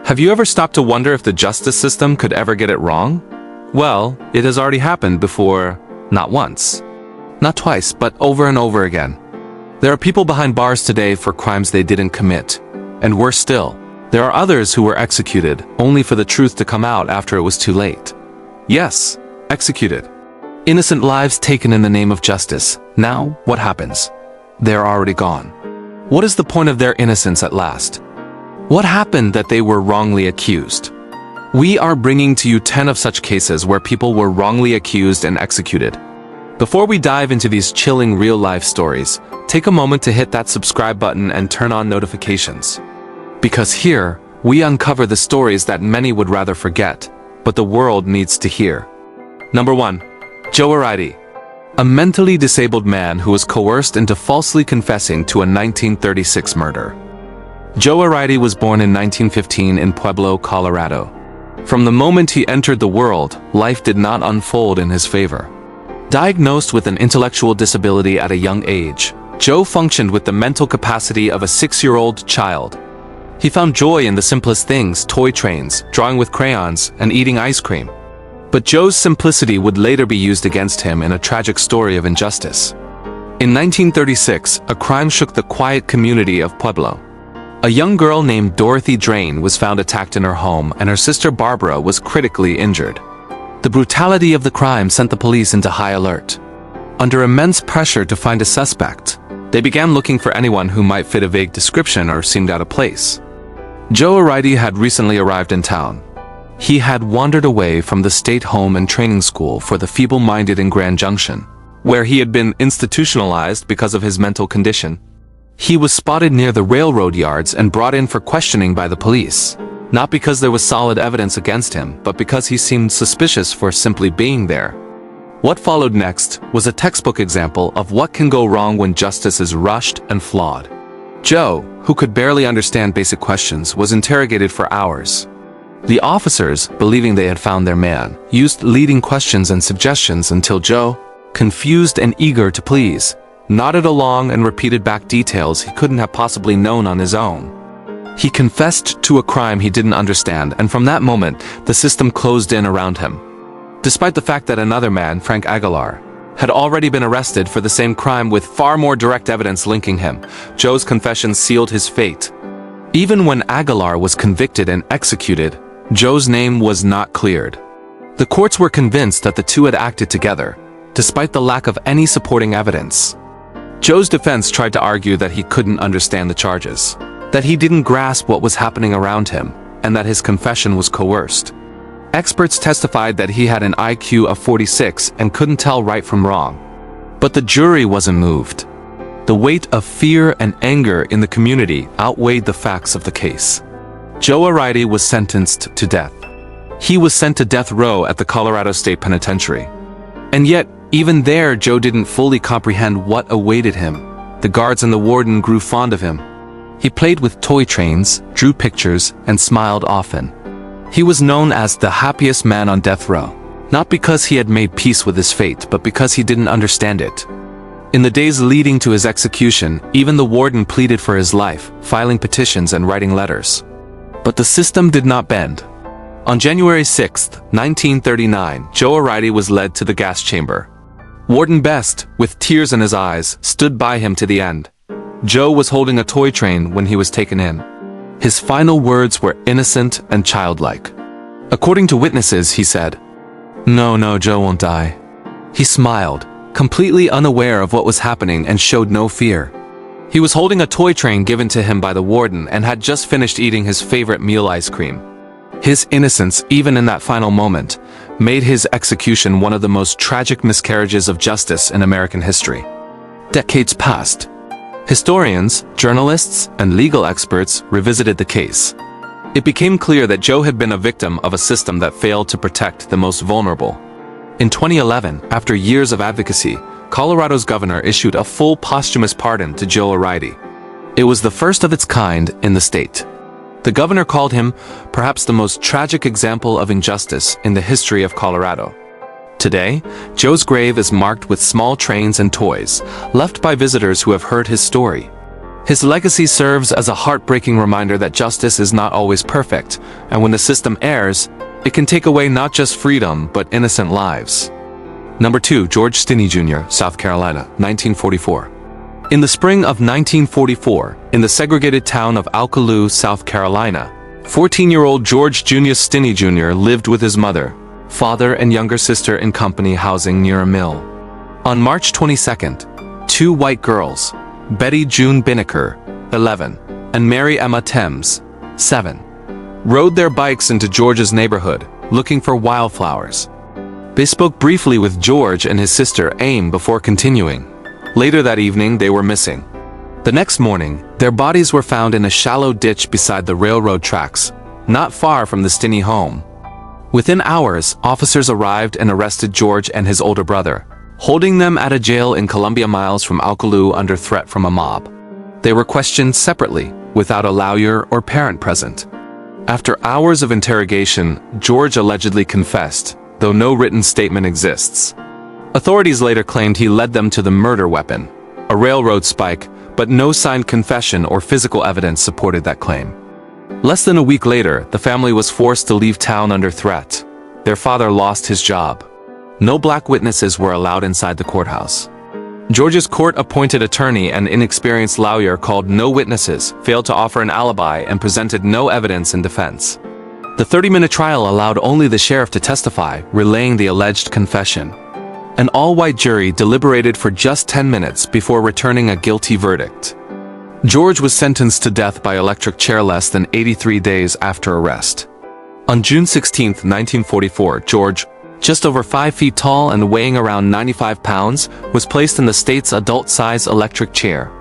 Have you ever stopped to wonder if the justice system could ever get it wrong? Well, it has already happened before, not once, not twice, but over and over again. There are people behind bars today for crimes they didn't commit. And worse still, there are others who were executed only for the truth to come out after it was too late. Yes, executed. Innocent lives taken in the name of justice. Now, what happens? They're already gone. What is the point of their innocence at last? What happened that they were wrongly accused? We are bringing to you 10 of such cases where people were wrongly accused and executed. Before we dive into these chilling real-life stories, take a moment to hit that subscribe button and turn on notifications. Because here, we uncover the stories that many would rather forget, but the world needs to hear. Number 1. Joe Arridy, a mentally disabled man who was coerced into falsely confessing to a 1936 murder. Joe Arridy was born in 1915 in Pueblo, Colorado. From the moment he entered the world, life did not unfold in his favor. Diagnosed with an intellectual disability at a young age, Joe functioned with the mental capacity of a 6-year-old child. He found joy in the simplest things: toy trains, drawing with crayons, and eating ice cream. But Joe's simplicity would later be used against him in a tragic story of injustice. In 1936, a crime shook the quiet community of Pueblo. A young girl named Dorothy Drain was found attacked in her home, and her sister Barbara was critically injured. The brutality of the crime sent the police into high alert. Under immense pressure to find a suspect, they began looking for anyone who might fit a vague description or seemed out of place. Joe Arridy had recently arrived in town. He had wandered away from the state home and training school for the feeble-minded in Grand Junction, where he had been institutionalized because of his mental condition. He was spotted near the railroad yards and brought in for questioning by the police, not because there was solid evidence against him, but because he seemed suspicious for simply being there. What followed next was a textbook example of what can go wrong when justice is rushed and flawed. Joe, who could barely understand basic questions, was interrogated for hours. The officers, believing they had found their man, used leading questions and suggestions until Joe, confused and eager to please, nodded along and repeated back details he couldn't have possibly known on his own. He confessed to a crime he didn't understand, and from that moment, the system closed in around him. Despite the fact that another man, Frank Aguilar, had already been arrested for the same crime with far more direct evidence linking him, Joe's confession sealed his fate. Even when Aguilar was convicted and executed, Joe's name was not cleared. The courts were convinced that the two had acted together, despite the lack of any supporting evidence. Joe's defense tried to argue that he couldn't understand the charges, that he didn't grasp what was happening around him, and that his confession was coerced. Experts testified that he had an IQ of 46 and couldn't tell right from wrong. But the jury wasn't moved. The weight of fear and anger in the community outweighed the facts of the case. Joe Arridy was sentenced to death. He was sent to death row at the Colorado State Penitentiary. And yet, even there, Joe didn't fully comprehend what awaited him. The guards and the warden grew fond of him. He played with toy trains, drew pictures, and smiled often. He was known as the happiest man on death row, not because he had made peace with his fate, but because he didn't understand it. In the days leading to his execution, even the warden pleaded for his life, filing petitions and writing letters. But the system did not bend. On January 6, 1939, Joe Arridy was led to the gas chamber. Warden Best, with tears in his eyes, stood by him to the end. Joe was holding a toy train when he was taken in. His final words were innocent and childlike. According to witnesses, he said, No, Joe won't die." He smiled, completely unaware of what was happening, and showed no fear. He was holding a toy train given to him by the warden and had just finished eating his favorite meal ice cream. His innocence, even in that final moment, made his execution one of the most tragic miscarriages of justice in American history. Decades passed. Historians, journalists, and legal experts revisited the case. It became clear that Joe had been a victim of a system that failed to protect the most vulnerable. In 2011, after years of advocacy, Colorado's governor issued a full posthumous pardon to Joe Arridy. It was the first of its kind in the state. The governor called him perhaps the most tragic example of injustice in the history of Colorado. Today, Joe's grave is marked with small trains and toys, left by visitors who have heard his story. His legacy serves as a heartbreaking reminder that justice is not always perfect, and when the system errs, it can take away not just freedom but innocent lives. Number 2. George Stinney Jr., South Carolina, 1944. In the spring of 1944, in the segregated town of Alkaloo, South Carolina, 14-year-old George Jr. Stinney Jr. lived with his mother, father, and younger sister in company housing near a mill. On March 22nd, 2 white girls, Betty June Binnicker, 11, and Mary Emma Thames, 7, rode their bikes into George's neighborhood, looking for wildflowers. They spoke briefly with George and his sister Aim before continuing. Later that evening, they were missing. The next morning, their bodies were found in a shallow ditch beside the railroad tracks, not far from the Stinney home. Within hours, officers arrived and arrested George and his older brother, holding them at a jail in Columbia miles from Alkaloo under threat from a mob. They were questioned separately, without a lawyer or parent present. After hours of interrogation, George allegedly confessed, though no written statement exists. Authorities later claimed he led them to the murder weapon, a railroad spike, but no signed confession or physical evidence supported that claim. Less than a week later, the family was forced to leave town under threat. Their father lost his job. No black witnesses were allowed inside the courthouse. George's court-appointed attorney, an inexperienced lawyer called no witnesses, failed to offer an alibi and presented no evidence in defense. The 30-minute trial allowed only the sheriff to testify, relaying the alleged confession. An all-white jury deliberated for just 10 minutes before returning a guilty verdict. George was sentenced to death by electric chair less than 83 days after arrest. On June 16, 1944, George, just over 5 feet tall and weighing around 95 pounds, was placed in the state's adult-size electric chair.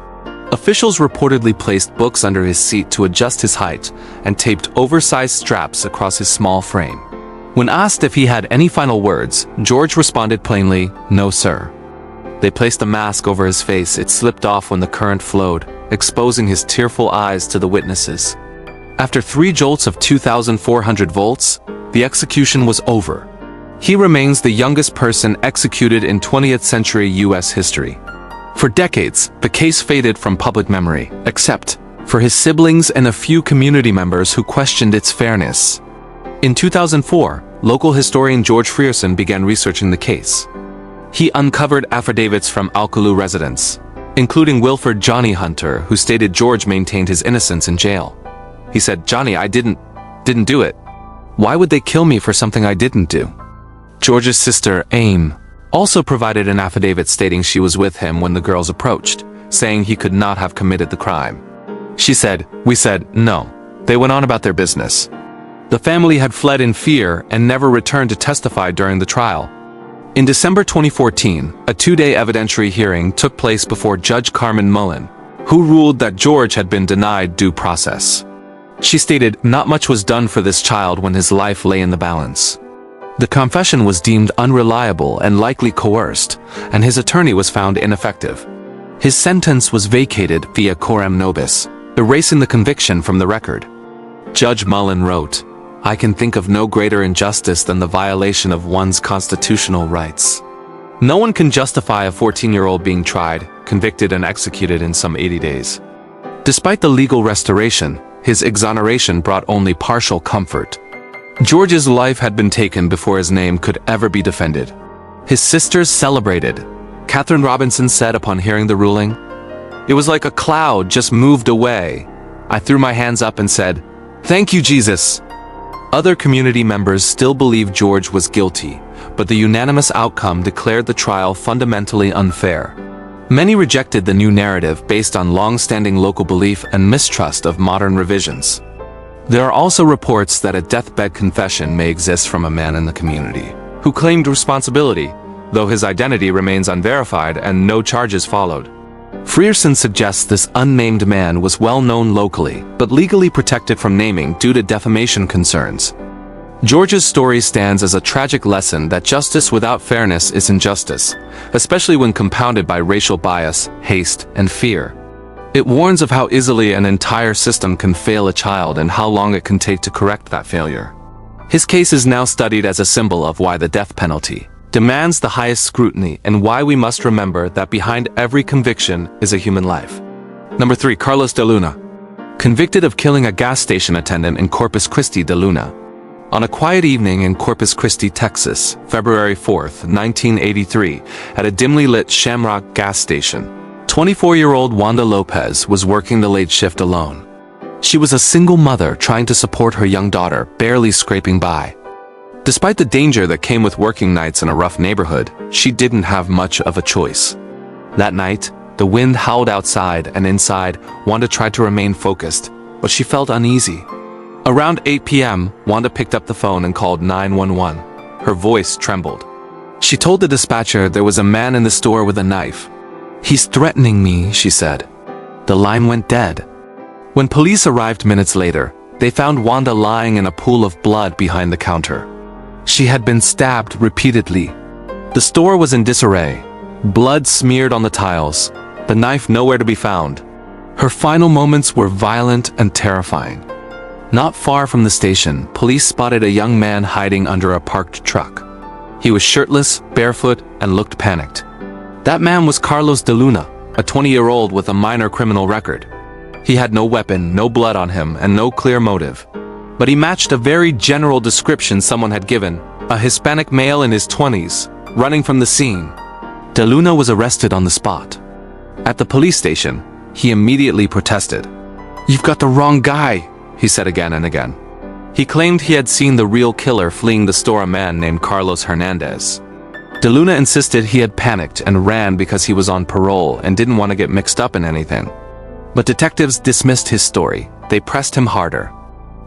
Officials reportedly placed books under his seat to adjust his height and taped oversized straps across his small frame. When asked if he had any final words, George responded plainly, "No, sir." They placed a mask over his face. It slipped off when the current flowed, exposing his tearful eyes to the witnesses. After 3 jolts of 2,400 volts, the execution was over. He remains the youngest person executed in 20th century U.S. history. For decades, the case faded from public memory, except for his siblings and a few community members who questioned its fairness. In 2004, local historian George Frierson began researching the case. He uncovered affidavits from Alkaloo residents, including Wilford Johnny Hunter, who stated George maintained his innocence in jail. He said, "Johnny, I didn't do it. Why would they kill me for something I didn't do?" George's sister, Aim, also provided an affidavit stating she was with him when the girls approached, saying he could not have committed the crime. She said, "We said, no." They went on about their business. The family had fled in fear and never returned to testify during the trial. In December 2014, a 2-day evidentiary hearing took place before Judge Carmen Mullen, who ruled that George had been denied due process. She stated, "Not much was done for this child when his life lay in the balance." The confession was deemed unreliable and likely coerced, and his attorney was found ineffective. His sentence was vacated via coram nobis, erasing the conviction from the record. Judge Mullen wrote, "I can think of no greater injustice than the violation of one's constitutional rights. No one can justify a 14-year-old being tried, convicted, and executed in some 80 days." Despite the legal restoration, his exoneration brought only partial comfort. George's life had been taken before his name could ever be defended. His sisters celebrated. Catherine Robinson said upon hearing the ruling, "It was like a cloud just moved away. I threw my hands up and said, 'Thank you, Jesus.'" Other community members still believed George was guilty, but the unanimous outcome declared the trial fundamentally unfair. Many rejected the new narrative based on long-standing local belief and mistrust of modern revisions. There are also reports that a deathbed confession may exist from a man in the community, who claimed responsibility, though his identity remains unverified and no charges followed. Frierson suggests this unnamed man was well known locally, but legally protected from naming due to defamation concerns. George's story stands as a tragic lesson that justice without fairness is injustice, especially when compounded by racial bias, haste, and fear. It warns of how easily an entire system can fail a child and how long it can take to correct that failure. His case is now studied as a symbol of why the death penalty demands the highest scrutiny and why we must remember that behind every conviction is a human life. Number 3. Carlos DeLuna. Convicted of killing a gas station attendant in Corpus Christi, DeLuna. On a quiet evening in Corpus Christi, Texas, February 4th, 1983, at a dimly lit Shamrock gas station, 24-year-old Wanda Lopez was working the late shift alone. She was a single mother trying to support her young daughter, barely scraping by. Despite the danger that came with working nights in a rough neighborhood, she didn't have much of a choice. That night, the wind howled outside, and inside, Wanda tried to remain focused, but she felt uneasy. Around 8 p.m., Wanda picked up the phone and called 911. Her voice trembled. She told the dispatcher there was a man in the store with a knife. "He's threatening me," she said. The line went dead. When police arrived minutes later, they found Wanda lying in a pool of blood behind the counter. She had been stabbed repeatedly. The store was in disarray. Blood smeared on the tiles. The knife nowhere to be found. Her final moments were violent and terrifying. Not far from the station, police spotted a young man hiding under a parked truck. He was shirtless, barefoot, and looked panicked. That man was Carlos DeLuna, a 20-year-old with a minor criminal record. He had no weapon, no blood on him, and no clear motive. But he matched a very general description someone had given: a Hispanic male in his 20s, running from the scene. DeLuna was arrested on the spot. At the police station, he immediately protested. "You've got the wrong guy," he said again and again. He claimed he had seen the real killer fleeing the store, a man named Carlos Hernandez. DeLuna insisted he had panicked and ran because he was on parole and didn't want to get mixed up in anything. But detectives dismissed his story. They pressed him harder.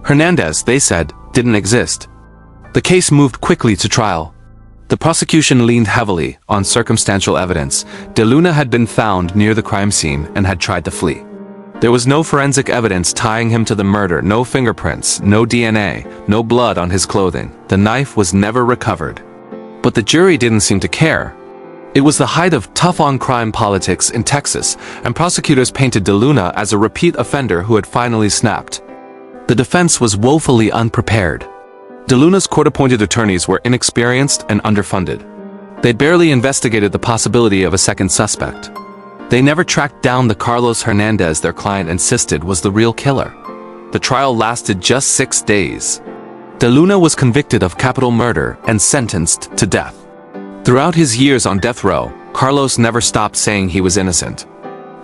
Hernandez, they said, didn't exist. The case moved quickly to trial. The prosecution leaned heavily on circumstantial evidence. DeLuna had been found near the crime scene and had tried to flee. There was no forensic evidence tying him to the murder, no fingerprints, no DNA, no blood on his clothing. The knife was never recovered. But the jury didn't seem to care. It was the height of tough-on-crime politics in Texas, and prosecutors painted DeLuna as a repeat offender who had finally snapped. The defense was woefully unprepared. DeLuna's court-appointed attorneys were inexperienced and underfunded. They'd barely investigated the possibility of a second suspect. They never tracked down the Carlos Hernandez their client insisted was the real killer. The trial lasted just 6 days. DeLuna was convicted of capital murder and sentenced to death. Throughout his years on death row, Carlos never stopped saying he was innocent.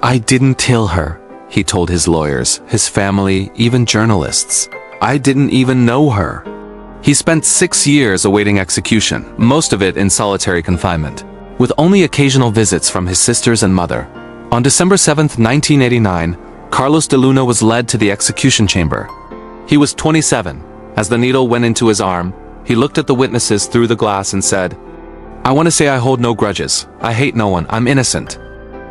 "I didn't kill her," he told his lawyers, his family, even journalists. "I didn't even know her." He spent 6 years awaiting execution, most of it in solitary confinement, with only occasional visits from his sisters and mother. On December 7, 1989, Carlos DeLuna was led to the execution chamber. He was 27. As the needle went into his arm, he looked at the witnesses through the glass and said, "I want to say I hold no grudges. I hate no one. I'm innocent.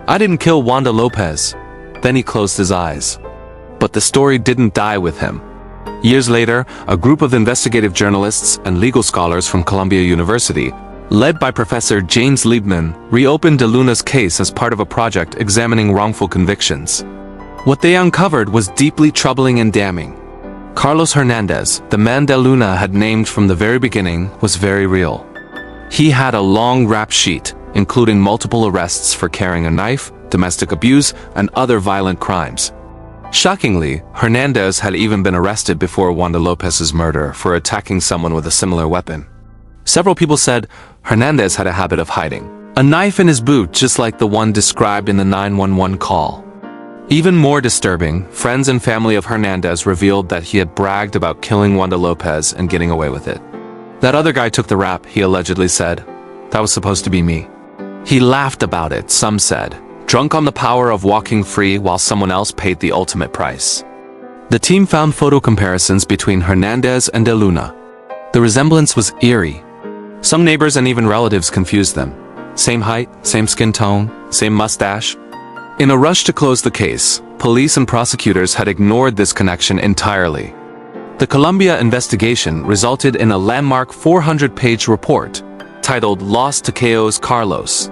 I didn't kill Wanda Lopez." Then he closed his eyes. But the story didn't die with him. Years later, a group of investigative journalists and legal scholars from Columbia University, led by Professor James Liebman, reopened DeLuna's case as part of a project examining wrongful convictions. What they uncovered was deeply troubling and damning. Carlos Hernandez, the man DeLuna had named from the very beginning, was very real. He had a long rap sheet, including multiple arrests for carrying a knife, domestic abuse, and other violent crimes. Shockingly, Hernandez had even been arrested before Wanda Lopez's murder for attacking someone with a similar weapon. Several people said Hernandez had a habit of hiding a knife in his boot, just like the one described in the 911 call. Even more disturbing, friends and family of Hernandez revealed that he had bragged about killing Wanda Lopez and getting away with it. "That other guy took the rap," he allegedly said. "That was supposed to be me." He laughed about it, some said, drunk on the power of walking free while someone else paid the ultimate price. The team found photo comparisons between Hernandez and DeLuna. The resemblance was eerie. Some neighbors and even relatives confused them. Same height, same skin tone, same mustache. In a rush to close the case, police and prosecutors had ignored this connection entirely. The Columbia investigation resulted in a landmark 400-page report titled Los Taqueos Carlos,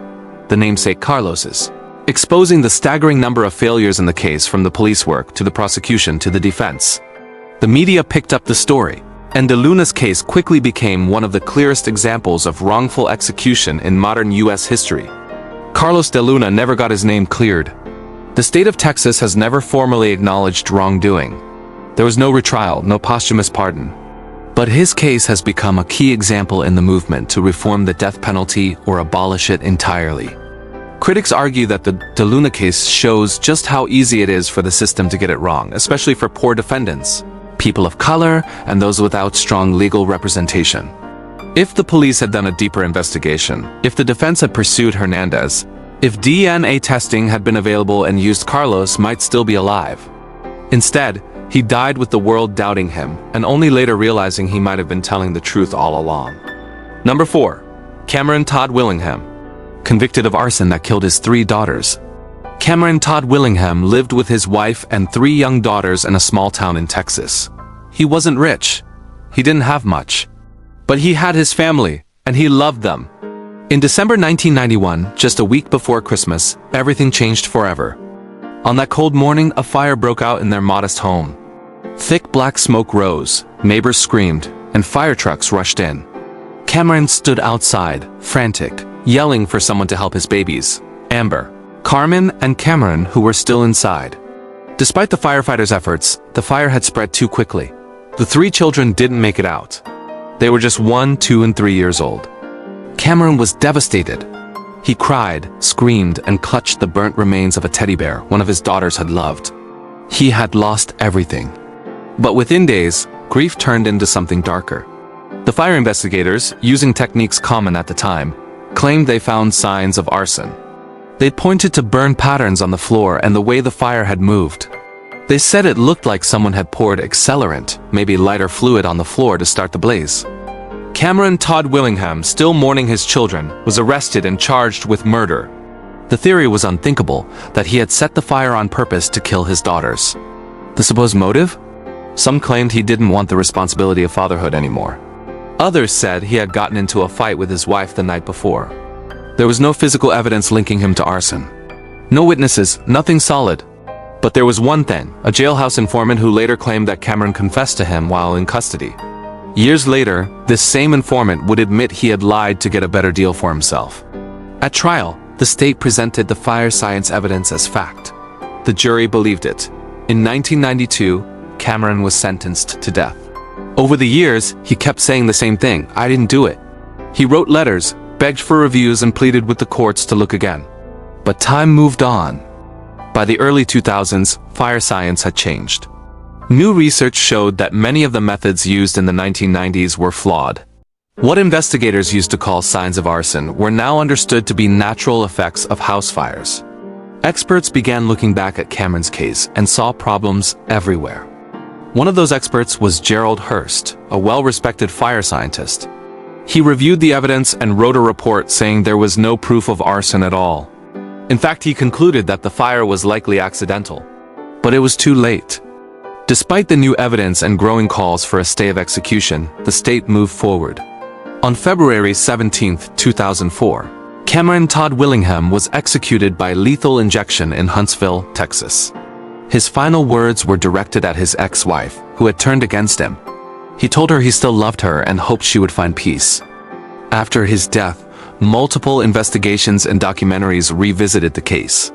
the namesake Carlos's, exposing the staggering number of failures in the case from the police work to the prosecution to the defense. The media picked up the story, and DeLuna's case quickly became one of the clearest examples of wrongful execution in modern U.S. history. Carlos DeLuna never got his name cleared. The state of Texas has never formally acknowledged wrongdoing. There was no retrial, no posthumous pardon. But his case has become a key example in the movement to reform the death penalty or abolish it entirely. Critics argue that the DeLuna case shows just how easy it is for the system to get it wrong, especially for poor defendants, people of color, and those without strong legal representation. If the police had done a deeper investigation, if the defense had pursued Hernandez, if DNA testing had been available and used, Carlos might still be alive. Instead, he died with the world doubting him, and only later realizing he might have been telling the truth all along. Number 4. Cameron Todd Willingham, convicted of arson that killed his 3 daughters. Cameron Todd Willingham lived with his wife and 3 young daughters in a small town in Texas. He wasn't rich. He didn't have much. But he had his family, and he loved them. In December 1991, just a week before Christmas, everything changed forever. On that cold morning, a fire broke out in their modest home. Thick black smoke rose, neighbors screamed, and fire trucks rushed in. Cameron stood outside, frantic, yelling for someone to help his babies, Amber, Carmen, and Cameron, who were still inside. Despite the firefighters' efforts, the fire had spread too quickly. The 3 children didn't make it out. They were just 1, 2, and 3 years old. Cameron was devastated. He cried, screamed, and clutched the burnt remains of a teddy bear one of his daughters had loved. He had lost everything. But within days, grief turned into something darker. The fire investigators, using techniques common at the time, claimed they found signs of arson. They'd pointed to burn patterns on the floor and the way the fire had moved. They said it looked like someone had poured accelerant, maybe lighter fluid, on the floor to start the blaze. Cameron Todd Willingham, still mourning his children, was arrested and charged with murder. The theory was unthinkable, that he had set the fire on purpose to kill his daughters. The supposed motive? Some claimed he didn't want the responsibility of fatherhood anymore. Others said he had gotten into a fight with his wife the night before. There was no physical evidence linking him to arson. No witnesses, nothing solid. But there was one thing, a jailhouse informant who later claimed that Cameron confessed to him while in custody. Years later, this same informant would admit he had lied to get a better deal for himself. At trial, the state presented the fire science evidence as fact. The jury believed it. In 1992, Cameron was sentenced to death. Over the years, he kept saying the same thing: "I didn't do it." He wrote letters, begged for reviews, and pleaded with the courts to look again. But time moved on. By the early 2000s, fire science had changed. New research showed that many of the methods used in the 1990s were flawed. What investigators used to call signs of arson were now understood to be natural effects of house fires. Experts began looking back at Cameron's case and saw problems everywhere. One of those experts was Gerald Hurst, a well-respected fire scientist. He reviewed the evidence and wrote a report saying there was no proof of arson at all. In fact, he concluded that the fire was likely accidental. But it was too late. Despite the new evidence and growing calls for a stay of execution, the state moved forward. On February 17, 2004, Cameron Todd Willingham was executed by lethal injection in Huntsville, Texas. His final words were directed at his ex-wife, who had turned against him. He told her he still loved her and hoped she would find peace. After his death, multiple investigations and documentaries revisited the case.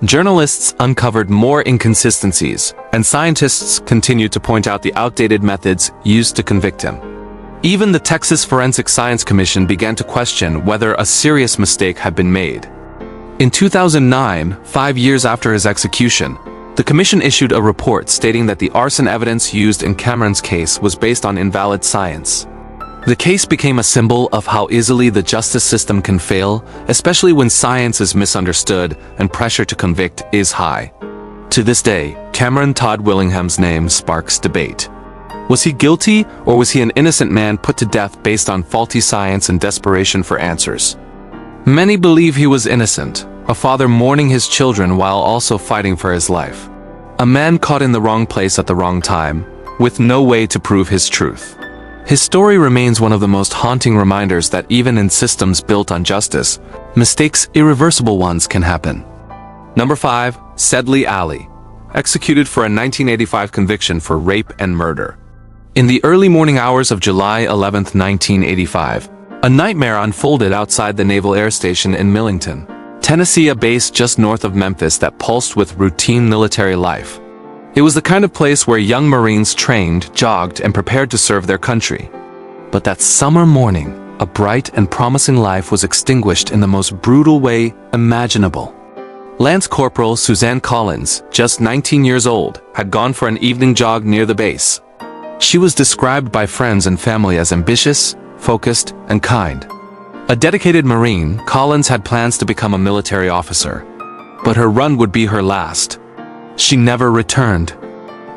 Journalists uncovered more inconsistencies, and scientists continued to point out the outdated methods used to convict him. Even the Texas Forensic Science Commission began to question whether a serious mistake had been made. In 2009, 5 years after his execution, the commission issued a report stating that the arson evidence used in Cameron's case was based on invalid science. The case became a symbol of how easily the justice system can fail, especially when science is misunderstood and pressure to convict is high. To this day, Cameron Todd Willingham's name sparks debate. Was he guilty, or was he an innocent man put to death based on faulty science and desperation for answers? Many believe he was innocent, a father mourning his children while also fighting for his life. A man caught in the wrong place at the wrong time, with no way to prove his truth. His story remains one of the most haunting reminders that even in systems built on justice, mistakes, irreversible ones, can happen. Number 5. Sedley Alley, executed for a 1985 conviction for rape and murder. In the early morning hours of July 11, 1985, a nightmare unfolded outside the Naval Air Station in Millington. Tennessee, a base just north of Memphis that pulsed with routine military life. It was the kind of place where young Marines trained, jogged, and prepared to serve their country. But that summer morning, a bright and promising life was extinguished in the most brutal way imaginable. Lance Corporal Suzanne Collins, just 19 years old, had gone for an evening jog near the base. She was described by friends and family as ambitious, focused, and kind. A dedicated Marine, Collins had plans to become a military officer. But her run would be her last. She never returned.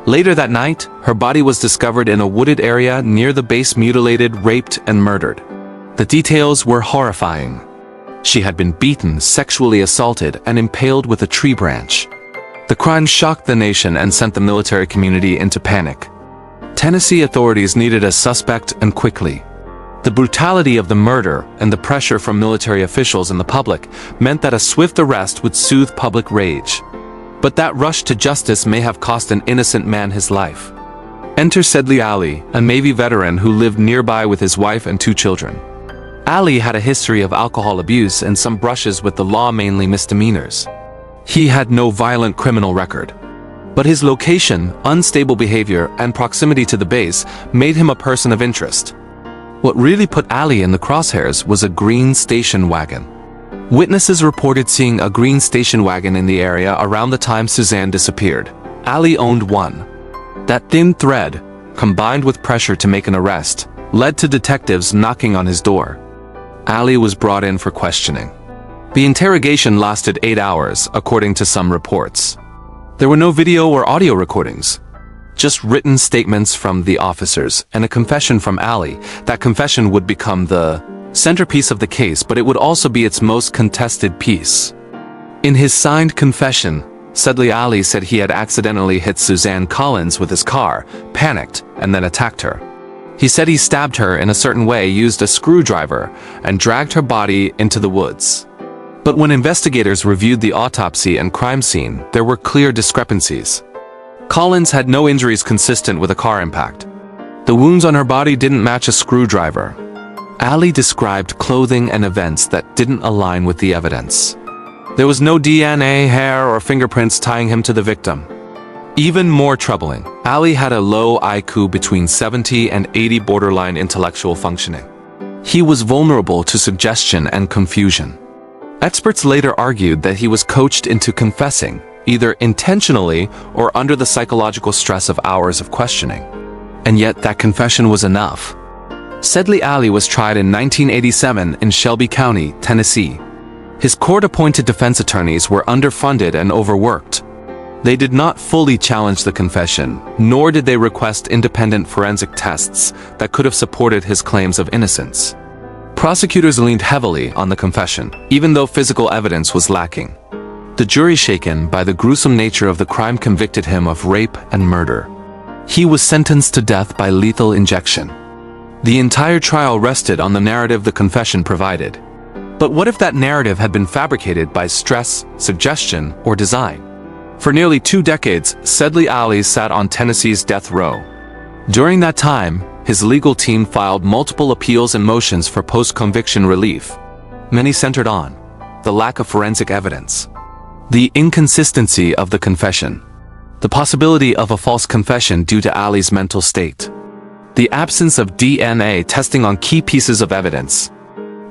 Later that night, her body was discovered in a wooded area near the base, mutilated, raped, and murdered. The details were horrifying. She had been beaten, sexually assaulted, and impaled with a tree branch. The crime shocked the nation and sent the military community into panic. Tennessee authorities needed a suspect, and quickly. The brutality of the murder and the pressure from military officials and the public meant that a swift arrest would soothe public rage. But that rush to justice may have cost an innocent man his life. Enter Sedley Alley, a Navy veteran who lived nearby with his wife and 2 children. Alley had a history of alcohol abuse and some brushes with the law, mainly misdemeanors. He had no violent criminal record. But his location, unstable behavior, and proximity to the base made him a person of interest. What really put Alley in the crosshairs was a green station wagon. Witnesses reported seeing a green station wagon in the area around the time Suzanne disappeared. Alley owned one. That thin thread, combined with pressure to make an arrest, led to detectives knocking on his door. Alley was brought in for questioning. The interrogation lasted 8 hours, according to some reports. There were no video or audio recordings, just written statements from the officers and a confession from Alley. That confession would become the centerpiece of the case, but it would also be its most contested piece. In his signed confession, Sedley Alley said he had accidentally hit Suzanne Collins with his car, panicked, and then attacked her. He said he stabbed her in a certain way, used a screwdriver, and dragged her body into the woods. But when investigators reviewed the autopsy and crime scene, there were clear discrepancies. Collins had no injuries consistent with a car impact. The wounds on her body didn't match a screwdriver. Alley described clothing and events that didn't align with the evidence. There was no DNA, hair, or fingerprints tying him to the victim. Even more troubling, Alley had a low IQ between 70 and 80, borderline intellectual functioning. He was vulnerable to suggestion and confusion. Experts later argued that he was coached into confessing, either intentionally or under the psychological stress of hours of questioning. And yet that confession was enough. Sedley Alley was tried in 1987 in Shelby County, Tennessee. His court-appointed defense attorneys were underfunded and overworked. They did not fully challenge the confession, nor did they request independent forensic tests that could have supported his claims of innocence. Prosecutors leaned heavily on the confession, even though physical evidence was lacking. The jury, shaken by the gruesome nature of the crime, convicted him of rape and murder. He was sentenced to death by lethal injection. The entire trial rested on the narrative the confession provided. But what if that narrative had been fabricated by stress, suggestion, or design? For nearly 2 decades, Sedley Alley sat on Tennessee's death row. During that time, his legal team filed multiple appeals and motions for post-conviction relief. Many centered on the lack of forensic evidence, the inconsistency of the confession, the possibility of a false confession due to Alley's mental state, the absence of DNA testing on key pieces of evidence.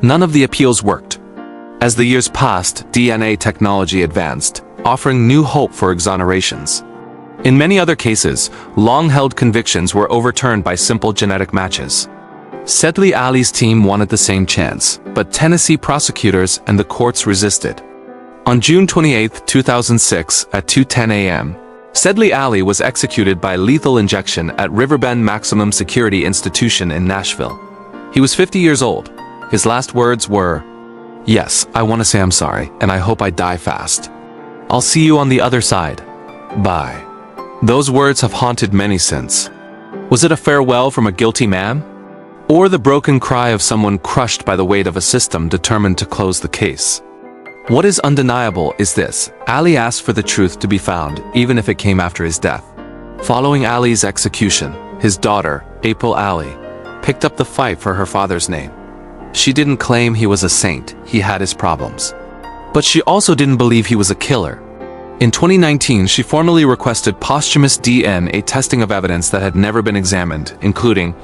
None of the appeals worked. As the years passed, DNA technology advanced, offering new hope for exonerations. In many other cases, long-held convictions were overturned by simple genetic matches. Sedley Alley's team wanted the same chance, but Tennessee prosecutors and the courts resisted. On June 28, 2006, at 2:10 a.m., Sedley Alley was executed by lethal injection at Riverbend Maximum Security Institution in Nashville. He was 50 years old. His last words were, "Yes, I want to say I'm sorry, and I hope I die fast. I'll see you on the other side. Bye." Those words have haunted many since. Was it a farewell from a guilty man? Or the broken cry of someone crushed by the weight of a system determined to close the case? What is undeniable is this: Alley asked for the truth to be found, even if it came after his death. Following Alley's execution, his daughter, April Alley, picked up the fight for her father's name. She didn't claim he was a saint, he had his problems. But she also didn't believe he was a killer. In 2019, she formally requested posthumous DNA testing of evidence that had never been examined, including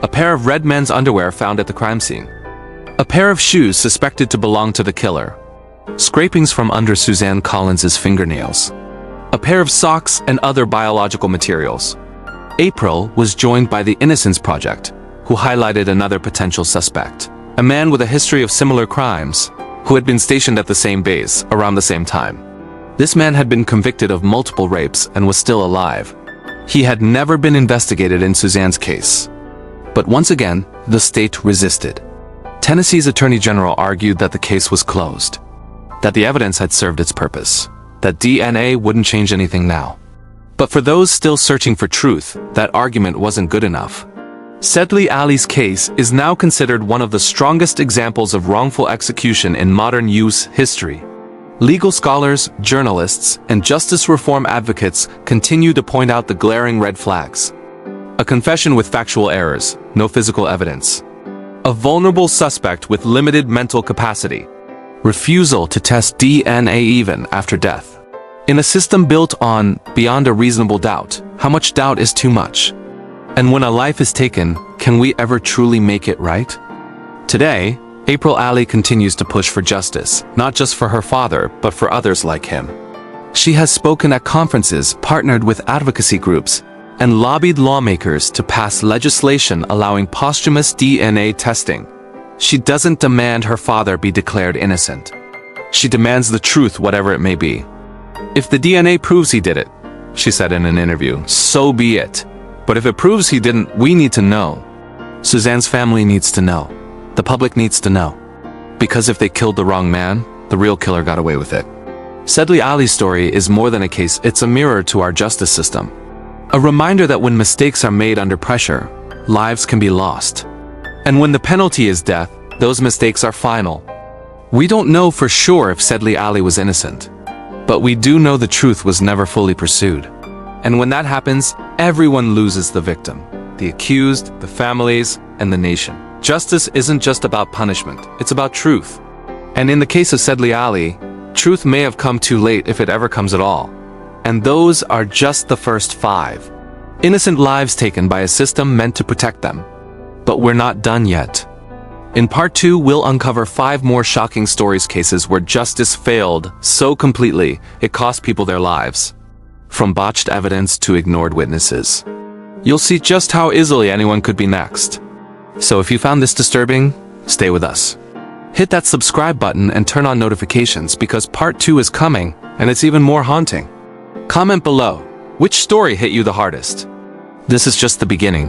a pair of red men's underwear found at the crime scene, a pair of shoes suspected to belong to the killer, scrapings from under Suzanne Collins's fingernails, a pair of socks and other biological materials. April was joined by the Innocence Project, who highlighted another potential suspect, a man with a history of similar crimes, who had been stationed at the same base around the same time. This man had been convicted of multiple rapes and was still alive. He had never been investigated in Suzanne's case. But once again, the state resisted. Tennessee's Attorney General argued that the case was closed, that the evidence had served its purpose, that DNA wouldn't change anything now. But for those still searching for truth, that argument wasn't good enough. Sedley Alley's case is now considered one of the strongest examples of wrongful execution in modern U.S. history. Legal scholars, journalists, and justice reform advocates continue to point out the glaring red flags. A confession with factual errors, no physical evidence. A vulnerable suspect with limited mental capacity. Refusal to test DNA even after death. In a system built on beyond a reasonable doubt, how much doubt is too much? And when a life is taken, can we ever truly make it right? Today, April Alley continues to push for justice, not just for her father, but for others like him. She has spoken at conferences, partnered with advocacy groups, and lobbied lawmakers to pass legislation allowing posthumous DNA testing. She doesn't demand her father be declared innocent. She demands the truth, whatever it may be. If the DNA proves he did it, she said in an interview, so be it. But if it proves he didn't, we need to know. Suzanne's family needs to know. The public needs to know. Because if they killed the wrong man, the real killer got away with it. Sedley Alley's story is more than a case, it's a mirror to our justice system. A reminder that when mistakes are made under pressure, lives can be lost. And when the penalty is death, those mistakes are final. We don't know for sure if Sedley Alley was innocent, but we do know the truth was never fully pursued. And when that happens, everyone loses: the victim, the accused, the families, and the nation. Justice isn't just about punishment, it's about truth. And in the case of Sedley Alley, truth may have come too late if it ever comes at all. And those are just the first 5. Innocent lives taken by a system meant to protect them. But we're not done yet. In part 2, we'll uncover 5 more shocking cases where justice failed so completely it cost people their lives. From botched evidence to ignored witnesses. You'll see just how easily anyone could be next. So if you found this disturbing, stay with us. Hit that subscribe button and turn on notifications because part 2 is coming and it's even more haunting. Comment below, which story hit you the hardest? This is just the beginning.